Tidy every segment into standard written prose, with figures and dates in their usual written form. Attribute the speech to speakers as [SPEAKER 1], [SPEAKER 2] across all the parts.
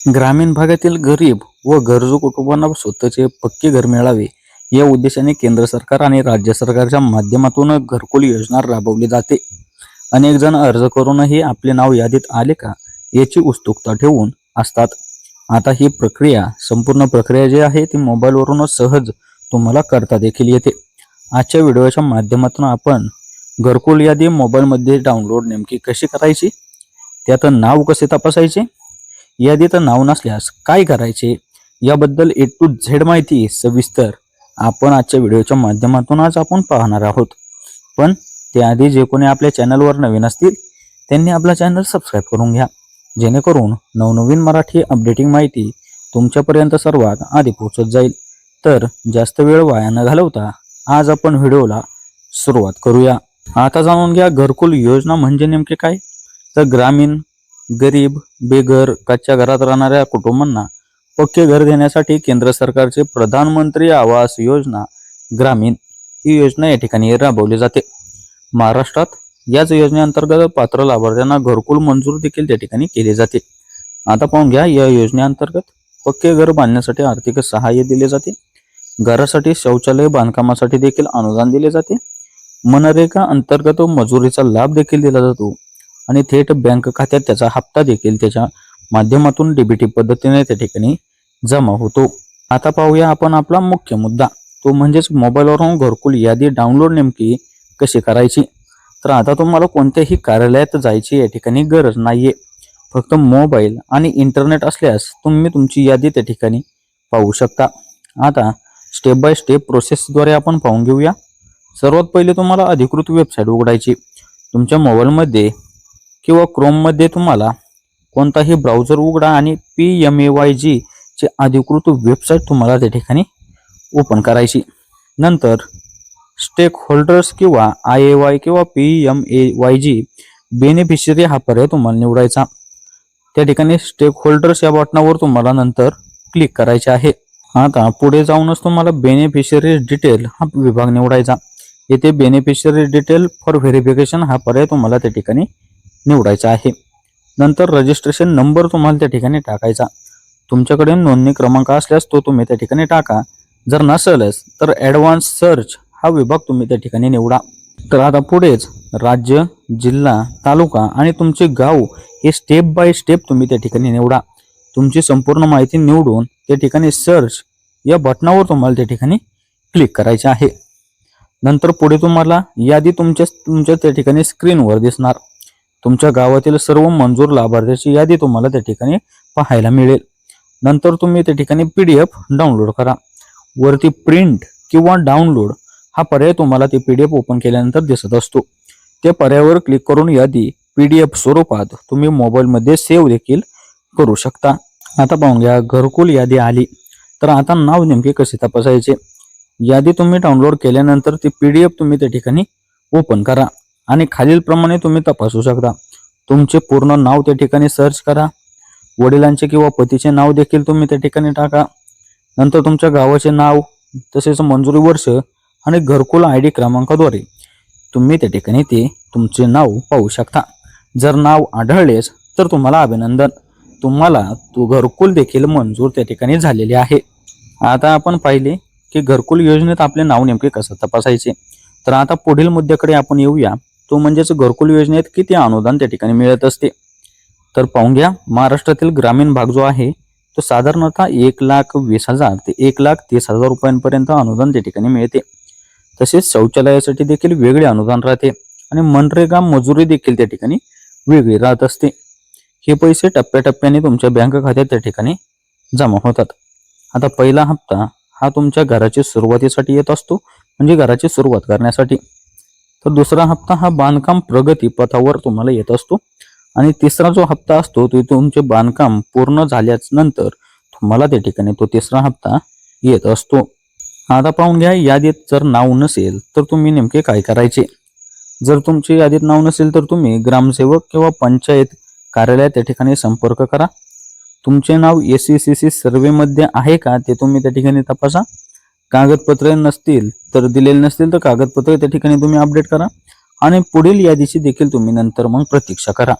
[SPEAKER 1] ग्रामीण भागातील गरीब व गरजू कुटुंबांना स्वतःचे पक्के घर मिळावे या उद्देशाने केंद्र सरकार आणि राज्य सरकारच्या माध्यमातून घरकुल योजना राबवली जाते. अनेक जण अर्ज करूनही आपले नाव यादीत आले का याची उत्सुकता ठेवून असतात. आता ही संपूर्ण प्रक्रिया जी आहे ती मोबाईलवरूनच सहज तुम्हाला करता देखील येते. आजच्या व्हिडिओच्या माध्यमातून आपण घरकुल यादी मोबाईलमध्ये डाउनलोड नेमकी कशी करायची, त्यात नाव कसे तपासायचे, यादीत नाव नसल्यास काय करायचे याबद्दल A to Z माहिती सविस्तर आपण आजच्या व्हिडिओच्या माध्यमातून आज आपण पाहणार आहोत. पण त्याआधी जे कोणी आपल्या चॅनलवर नवीन असतील त्यांनी आपला चॅनल सबस्क्राईब करून घ्या, जेणेकरून नवनवीन मराठी अपडेटिंग माहिती तुमच्यापर्यंत सर्वात आधी पोहोचत जाईल. तर जास्त वेळ वाया न घालवता आज आपण व्हिडिओला सुरुवात करूया. आता जाणून घ्या घरकुल योजना म्हणजे नेमके काय. तर ग्रामीण गरीब बेघर कच्च्या घरात राहणाऱ्या कुटुंबांना पक्के घर देण्यासाठी केंद्र सरकारचे प्रधानमंत्री आवास योजना ग्रामीण ही योजना या ठिकाणी राबवली जाते. महाराष्ट्रात याच योजनेअंतर्गत पात्र लाभार्थ्यांना घरकुल मंजूर देखील त्या ठिकाणी केले जाते. आता पाहून घ्या, या योजनेअंतर्गत पक्के घर बांधण्यासाठी आर्थिक सहाय्य दिले जाते. घरासाठी शौचालय बांधकामासाठी देखील अनुदान दिले जाते. मनरेगा अंतर्गत मजुरीचा लाभ देखील दिला जातो आणि थेट बँक खात्यात त्याचा हप्ता देखील त्याच्या माध्यमातून डीबीटी पद्धतीने त्या ठिकाणी जमा होतो. आता पाहूया आपण आपला मुख्य मुद्दा, तो म्हणजेच मोबाईलवरून घरकुल यादी डाउनलोड नेमकी कशी करायची. तर आता तुम्हाला कोणत्याही कार्यालयात जायची या ठिकाणी गरज नाहीये. फक्त मोबाईल आणि इंटरनेट असल्यास तुम्ही तुमची यादी त्या ठिकाणी पाहू शकता. आता स्टेप बाय स्टेप प्रोसेसद्वारे आपण पाहून घेऊया. सर्वात पहिले तुम्हाला अधिकृत वेबसाईट उघडायची. तुमच्या मोबाईलमध्ये किंवा क्रोममध्ये तुम्हाला कोणताही ब्राउझर उघडा आणि PMAYG ची अधिकृत वेबसाईट तुम्हाला त्या ठिकाणी ओपन करायची. नंतर स्टेक होल्डर्स किंवा IAY किंवा PMAYG बेनिफिशरी हा पर्याय तुम्हाला निवडायचा. त्या ठिकाणी स्टेक होल्डर्स या बटनावर तुम्हाला नंतर क्लिक करायचे आहे. आता पुढे जाऊनच तुम्हाला बेनिफिशरी डिटेल हा विभाग निवडायचा. येथे बेनिफिशरी डिटेल फॉर व्हेरिफिकेशन हा पर्याय तुम्हाला त्या ठिकाणी निवडायचा आहे. नंतर रजिस्ट्रेशन नंबर तुम्हाला त्या ठिकाणी टाकायचा. तुमच्याकडे नोंदणी क्रमांक असल्यास तो तुम्ही त्या ठिकाणी टाका. जर नसेलच तर ॲडव्हान्स सर्च हा विभाग तुम्ही त्या ठिकाणी निवडा. तर आता पुढेच राज्य, जिल्हा, तालुका आणि तुमचे गाव हे स्टेप बाय स्टेप तुम्ही त्या ठिकाणी निवडा. तुमची संपूर्ण माहिती निवडून त्या ठिकाणी सर्च या बटनावर तुम्हाला त्या ठिकाणी क्लिक करायचे आहे. नंतर पुढे तुम्हाला यादी तुमच्या त्या ठिकाणी स्क्रीनवर दिसणार. तुमच्या गावातील सर्व मंजूर लाभार्थ्याची यादी तुम्हाला त्या ठिकाणी पाहायला मिळेल. नंतर तुम्ही त्या ठिकाणी PDF डाउनलोड करा. वरती प्रिंट किंवा डाउनलोड हा पर्याय तुम्हाला ते PDF ओपन केल्यानंतर दिसत असतो. त्या पर्यायावर क्लिक करून यादी PDF स्वरूपात तुम्ही मोबाईलमध्ये सेव्ह देखील करू शकता. आता पाहून घ्या, घरकुल यादी आली. तर आता नाव नेमके कसे तपासायचे. यादी तुम्ही डाउनलोड केल्यानंतर ती PDF तुम्ही त्या ठिकाणी ओपन करा आणि खालील प्रमाणे तुम्ही तपासू शकता. तुमचे पूर्ण नाव त्या ठिकाणी सर्च करा. वडिलांचे किंवा पतीचे नाव देखील तुम्ही त्या ठिकाणी टाका. नंतर तुमच्या गावाचे नाव, तसेच मंजुरी वर्ष आणि घरकुल ID क्रमांकाद्वारे तुम्ही त्या ठिकाणी ते तुमचे नाव पाहू शकता. जर नाव आढळलेच तर तुम्हाला अभिनंदन, तुम्हाला घरकुल देखील मंजूर त्या ठिकाणी झालेले आहे. आता आपण पाहिले की घरकुल योजनेत आपले नाव नेमके कसं तपासायचे. तर आता पुढील मुद्द्याकडे आपण येऊया, तो म्हणजेच घरकुल योजनेत किती अनुदान त्या ठिकाणी मिळत असते. तर पाहून घ्या, महाराष्ट्रातील ग्रामीण भाग जो आहे तो साधारणतः 1,20,000 ते 1,30,000 रुपयांपर्यंत अनुदान त्या ठिकाणी मिळते. तसेच शौचालयासाठी देखील वेगळे अनुदान राहते आणि मनरेगा मजुरी देखील त्या ठिकाणी वेगळी राहत असते. हे पैसे टप्प्याटप्प्याने तुमच्या बँक खात्यात त्या ठिकाणी जमा होतात. आता पहिला हप्ता हा तुमच्या घराची सुरुवातीसाठी येत असतो, म्हणजे घराची सुरुवात करण्यासाठी. तर दुसरा हप्ता हा बांधकाम प्रगती पथावर तुम्हाला येत असतो आणि तिसरा जो हप्ता असतो तो तुमचे बांधकाम पूर्ण झाल्याच नंतर तुम्हाला त्या ठिकाणी तो तिसरा हप्ता येत असतो. आता पाहून घ्या, यादीत जर नाव नसेल तर तुम्ही नेमके काय करायचे. जर तुमची यादीत नाव नसेल तर तुम्ही ग्रामसेवक किंवा पंचायत कार्यालयात त्या ठिकाणी संपर्क करा. तुमचे नाव SECC सर्वेमध्ये आहे का ते तुम्ही त्या ठिकाणी तपासा. कागदपत्रे नसतील तर दिलेले नसतील तर कागदपत्रे त्या ठिकाणी तुम्ही अपडेट करा आणि पुढील यादीची देखील तुम्ही नंतर मग प्रतीक्षा करा.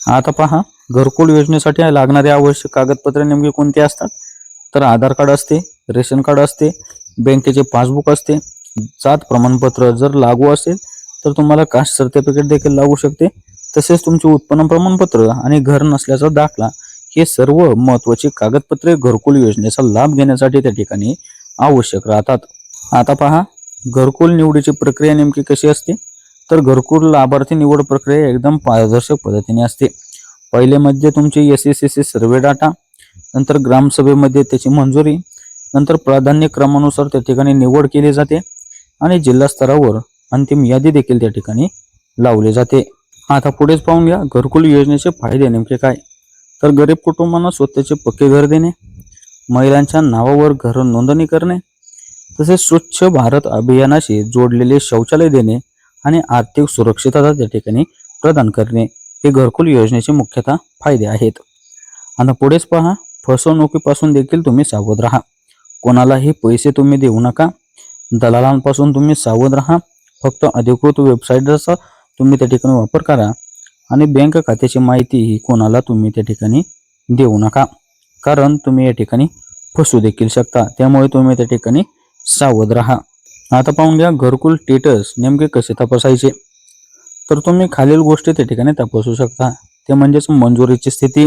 [SPEAKER 1] आता पहा, घरकुल योजनेसाठी लागणारे आवश्यक कागदपत्रे नेमके कोणते असतात? तर आधार कार्ड असते, रेशन कार्ड असते, बँकेचे पासबुक असते, जात प्रमाणपत्र जर लागू असेल तर तुम्हाला कास्ट सर्टिफिकेट देखील लागू शकते, तसेच तुमचे उत्पन्न प्रमाणपत्र आणि घर नसल्याचा दाखला हे सर्व महत्त्वाची कागदपत्रे घरकुल योजनेचा लाभ घेण्यासाठी त्या ठिकाणी आवश्यक राहतात. आता पहा, घरकुल निवडीची प्रक्रिया नेमकी कशी असते? तर घरकुल लाभार्थी निवड प्रक्रिया एकदम पारदर्शक पद्धतीने असते. पहिले मध्ये तुमची SECC सर्वे डाटा, नंतर ग्रामसभेमध्ये त्याची मंजुरी, नंतर प्राधान्य क्रमानुसार त्या ठिकाणी निवड केली जाते आणि जिल्हा स्तरावर अंतिम यादी देखील त्या ठिकाणी लावली जाते. आता पुढेच पाहून घ्या, घरकुल योजनेचे फायदे नेमके काय? तर गरीब कुटुंबांना स्वतःचे पक्के घर देणे, महिलांच्या नावावर घर नोंदणी करणे, तसेच स्वच्छ भारत अभियानाशी जोडलेले शौचालय देणे आणि आर्थिक सुरक्षितता त्या ठिकाणी प्रदान करणे हे घरकुल योजनेचे मुख्यतः फायदे आहेत. आता पुढेच पहा, फसवणुकीपासून देखील तुम्ही सावध राहा. कोणालाही पैसे तुम्ही देऊ नका. दलालांपासून तुम्ही सावध राहा. फक्त अधिकृत वेबसाईटचा तुम्ही त्या ठिकाणी वापर करा आणि बँक खात्याची माहिती ही कोणाला तुम्ही त्या ठिकाणी देऊ नका, कारण तुम्ही या ठिकाणी फसू देखील शकता. त्यामुळे तुम्ही त्या ठिकाणी सावध राहा. आता पाहून घ्या, घरकुल स्टेटस नेमके कसे तपासायचे? तर तुम्ही खालील गोष्टी त्या ठिकाणी तपासू शकता. ते म्हणजेच मंजुरीची स्थिती,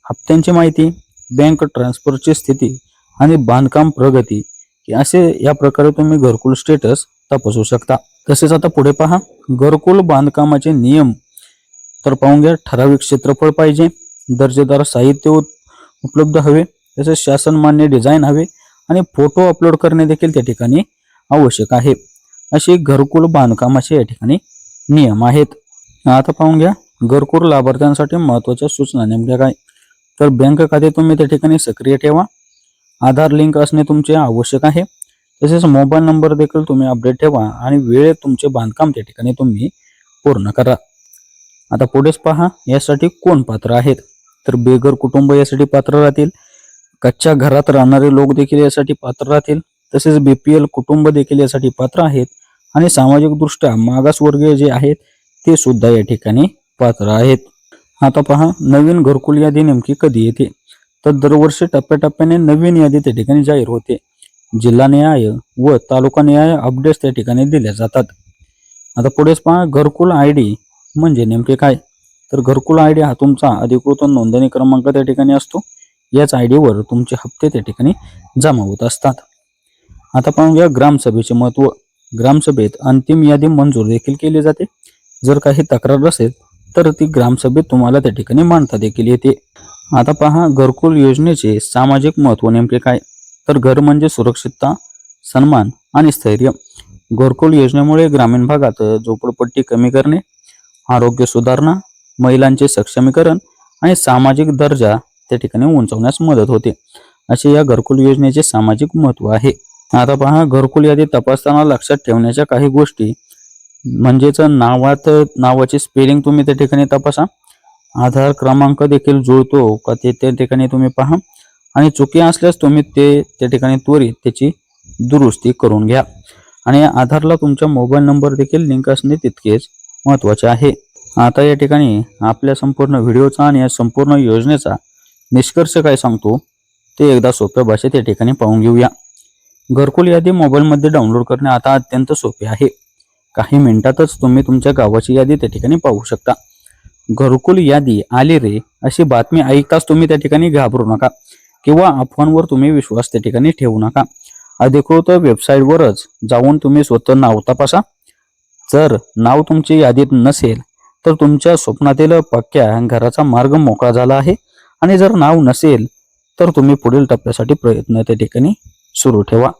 [SPEAKER 1] हप्त्यांची माहिती, बँक ट्रान्सफरची स्थिती आणि बांधकाम प्रगती असे या प्रकारे तुम्ही घरकुल स्टेटस तपासू शकता. तसेच आता पुढे पहा, घरकुल बांधकामाचे नियम. तर पाहून घ्या, ठराविक क्षेत्रफळ पाहिजे, दर्जेदार साहित्य उपलब्ध हवे, तसेच शासन मान्य डिझाईन हवे आणि फोटो अपलोड करणे देखील त्या ठिकाणी आवश्यक आहे. असे घरकुल बांधकामाचे या ठिकाणी नियम आहेत. आता पाहून घ्या, घरकुल लाभार्थ्यांसाठी महत्त्वाच्या सूचना नेमक्या काय? तर बँक खाते तुम्ही त्या ठिकाणी सक्रिय ठेवा, आधार लिंक असणे तुमचे आवश्यक आहे, तसेच मोबाईल नंबर देखील तुम्ही अपडेट ठेवा आणि वेळेत तुमचे बांधकाम त्या ठिकाणी तुम्ही पूर्ण करा. आता पुढेच पहा, यासाठी कोण पात्र आहेत? तर बेघर कुटुंब यासाठी पात्र राहतील, कच्च्या घरात राहणारे लोक देखील यासाठी पात्र राहतील, तसेच BPL कुटुंब देखील यासाठी पात्र आहेत आणि सामाजिकदृष्ट्या मागासवर्गीय जे आहेत ते सुद्धा या ठिकाणी पात्र आहेत. आता पहा, नवीन घरकुल यादी नेमकी कधी येते? तर दरवर्षी टप्प्याटप्प्याने नवीन यादी त्या ठिकाणी जाहीर होते. जिल्हा न्याय व तालुका न्याय अपडेट्स त्या ठिकाणी दिल्या जातात. आता पुढेच पहा, घरकुल ID म्हणजे नेमके काय? तर घरकुल ID हा तुमचा अधिकृत नोंदणी क्रमांक त्या ठिकाणी असतो. याच ID वर तुमचे हप्ते त्या ठिकाणी जमा होत असतात. आता पाहून घ्या, ग्रामसभेचे महत्त्व. ग्रामसभेत अंतिम यादी मंजूर देखील केली जाते. जर काही तक्रार असेल तर ती ग्रामसभेत तुम्हाला त्या ठिकाणी मांडता देखील येते. आता पहा, घरकुल योजनेचे सामाजिक महत्त्व नेमके काय? तर घर म्हणजे सुरक्षितता, सन्मान आणि स्थैर्य. घरकुल योजनेमुळे ग्रामीण भागात झोपडपट्टी कमी करणे, आरोग्य सुधारणा, महिलांचे सक्षमीकरण आणि सामाजिक दर्जा त्या ठिकाणी उंचावण्यास मदत होते. असे या घरकुल योजनेचे सामाजिक महत्त्व आहे. आता पहा, घरकुल यादी तपासताना लक्षात ठेवण्याच्या काही गोष्टी म्हणजेच नावाची स्पेलिंग तुम्ही त्या ठिकाणी तपासा, आधार क्रमांक देखील जुळतो का ते त्या ठिकाणी तुम्ही पहा आणि चुकी असल्यास तुम्ही ते त्या ठिकाणी त्वरित त्याची दुरुस्ती करून घ्या आणि आधारला तुमचा मोबाईल नंबर देखील लिंक असणे तितकेच महत्त्वाचे आहे. आता या ठिकाणी आपल्या संपूर्ण व्हिडिओचा आणि या संपूर्ण योजनेचा निष्कर्ष काय सांगतो ते एकदा सोप्या भाषेत या ठिकाणी पाहून घेऊया. घरकुल यादी मोबाईलमध्ये डाउनलोड करणे आता अत्यंत सोपे आहे. काही मिनिटातच तुम्ही तुमच्या गावाची यादी त्या ठिकाणी पाहू शकता. घरकुल यादी आली रे अशी बातमी ऐकताच तुम्ही त्या ठिकाणी घाबरू नका किंवा अफवांवर तुम्ही विश्वास त्या ठिकाणी ठेवू नका. अधिकृत वेबसाईटवरच जाऊन तुम्ही स्वतः नाव तपासा. जर नाव तुमची यादीत नसेल तर तुमच्या स्वप्नातील पक्क्या घराचा मार्ग मोकळा झाला आहे आणि जर नाव नसेल तर तुम्ही पुढील टप्प्यासाठी प्रयत्न त्या ठिकाणी सुरू ठेवा.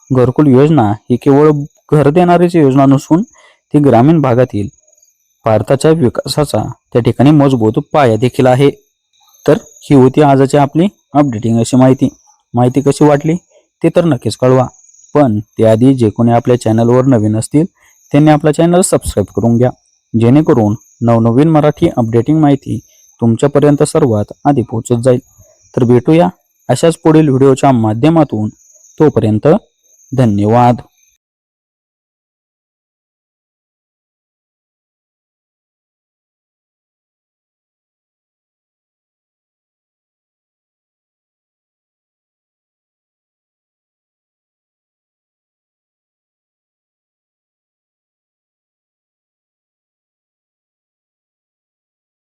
[SPEAKER 1] घरकुल योजना ही केवळ घर देणारीच योजना नसून ती ग्रामीण भागातील भारताच्या विकासाचा त्या ठिकाणी मजबूत पाया देखील आहे. तर ही होती आजची आपली अपडेटिंग अशी माहिती कशी वाटली ते तर नक्कीच कळवा. पण त्याआधी जे कोणी आपल्या चॅनलवर नवीन असतील त्यांनी आपला चॅनल सबस्क्राईब करून घ्या, जेणेकरून नवनवीन मराठी अपडेटिंग माहिती तुमच्यापर्यंत सर्वात आधी पोहोचत जाईल. तर भेटूया अशाच पुढील व्हिडिओच्या माध्यमातून. तोपर्यंत धन्यवाद.